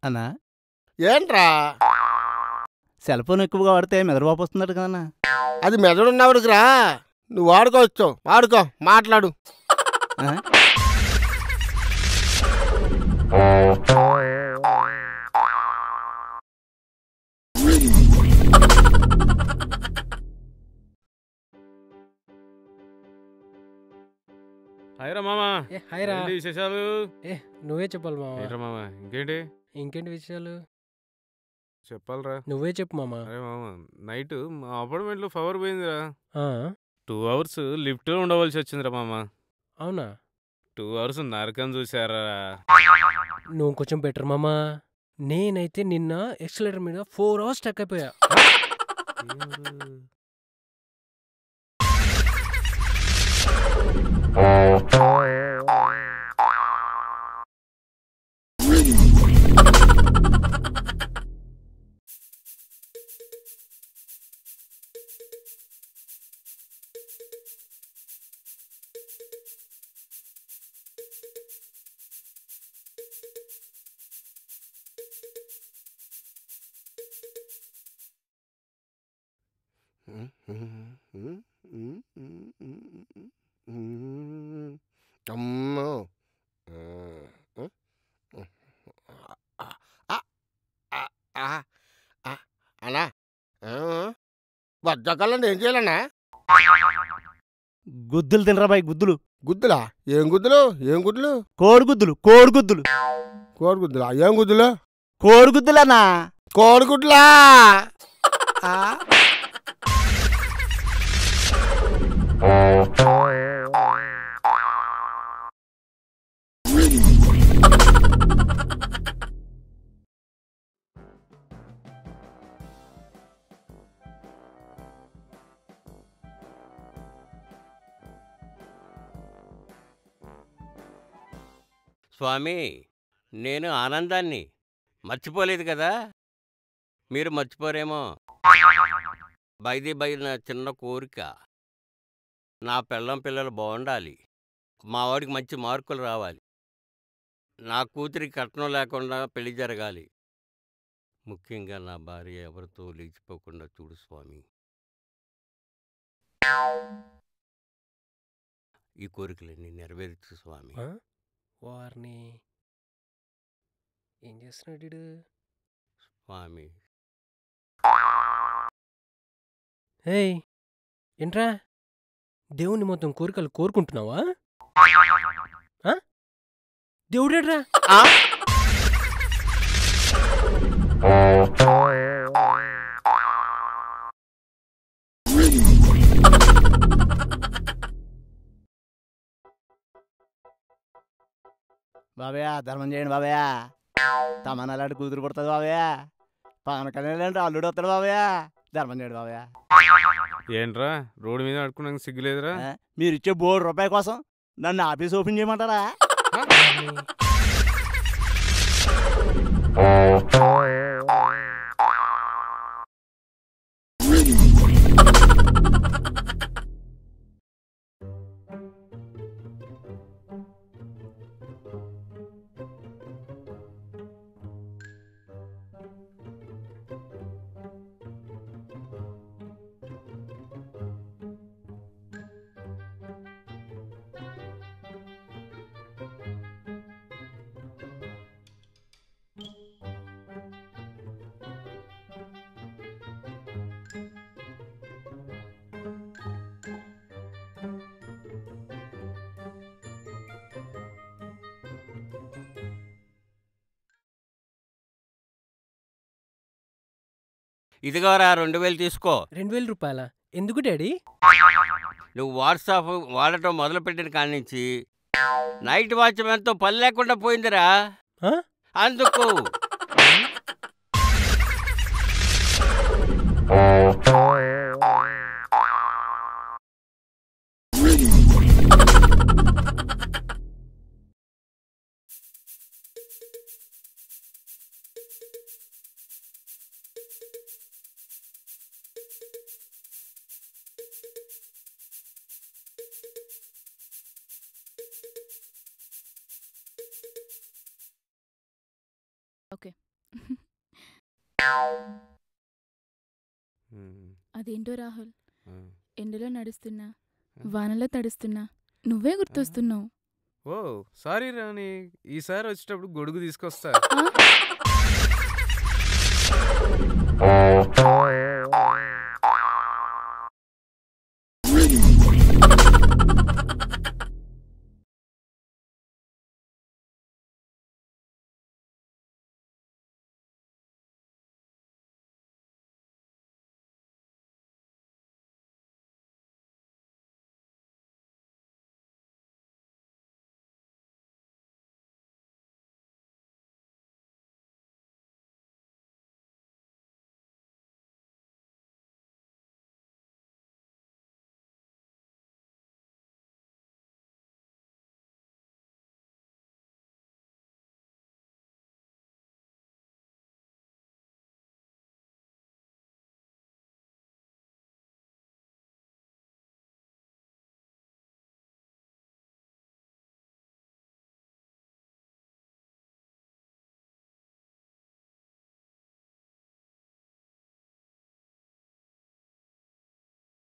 అన్నా ఏంట్రా cell phone ఎక్కువగా వాడితే మెదడువాపు వస్తుందట కదన్నా. అది మెదడున్నవాడికి రా, నువ్వు వాడుకోవచ్చు, వాడుకో, మాట్లాడు. ఆ? హాయ్రా మామా. హాయ్రా. ఏంటి విశేషాలు? నువ్వే చెప్పాలి మామ. ఏంట్రా మామా, ఇంకేంటి ఇంకేంటి విషయాలు చెప్పాలరా? నువ్వే చెప్పు మామ. అరే మామా, నైట్ మా అపార్ట్మెంట్లో పవర్ పోయిందిరా. ఆ, 2 hours లిఫ్ట్లో ఉండవలసి వచ్చిందిరా మామా. అవునా? 2 hours నరకం చూసారా. నువ్వు కొంచెం బెటర్ మామ. నేనైతే నిన్న ఎక్సలేటర్ మీద 4 hours స్టక్ అయిపోయా. అమ్మో, అన్నా వర్షాకాలం ఏం చేయాలన్నా? గుద్దులు తినరా బాయ్, గుద్దులు. గుద్దులా? ఏం గుద్దులు? ఏం గుద్దులు? కోడిగుద్దులు, కోడిగుద్దులు. కోడిగుద్దులా? ఏం గుద్దులు? కోడిగుద్దులన్నా. కోడిగుడ్లా? స్వామి, నేను ఆనందాన్ని మర్చిపోలేదు కదా, మీరు మర్చిపోరేమో. బైది నా చిన్న కోరిక, నా పెళ్ళం పిల్లలు బాగుండాలి, మా వాడికి మంచి మార్కులు రావాలి, నా కూతురికి కట్నం లేకుండా పెళ్లి జరగాలి, ముఖ్యంగా నా భార్య ఎవరితో లేచిపోకుండా చూడు స్వామి. ఈ కోరికలన్నీ నెరవేర్చు స్వామి. వారిని ఏం చేస్తున్నాడు స్వామి. ఏయ్, ఏంట్రా దేవుణ్ణి మొత్తం కోరికలు కోరుకుంటున్నావా? దేవుడేట్రా? బాబయ్య ధర్మం చేయండి బాబయ్య. తమన్నాలాంటి కూతురు పుడుతుంది బాబయ్య. పవన్ కళ్యాణ్ లాంటి అల్లుడు వస్తాడు బాబయ్య. ధర్మం చేయండి బాబయ్య. ఏంట్రా రోడ్డు మీద ఆడుకున్నాక సిగ్గులేదురా? మీరు ఇచ్చే ₹1 కోసం నన్ను ఆఫీస్ ఓపెన్ చేయమంటారా? ఇదిగోరా 2000 తీసుకో. 2000 రూపాయల? ఎందుకు డాడీ? నువ్వు వాట్సాప్ వాడటం మొదలుపెట్టిన కాడి నుంచి నైట్ వాచ్మెన్తో పని లేకుండా పోయిందిరా, అందుకు. ఓకే. అదేంటో రాహుల్, ఆ. ఎండలో నడుస్తున్నా, వానలో తడుస్తున్నా, నువ్వే గుర్తొస్తున్నావు. ఓ సారీ రాని, ఈసారి వచ్చేటప్పుడు గొడుగు తీసుకొస్తా. ఆ?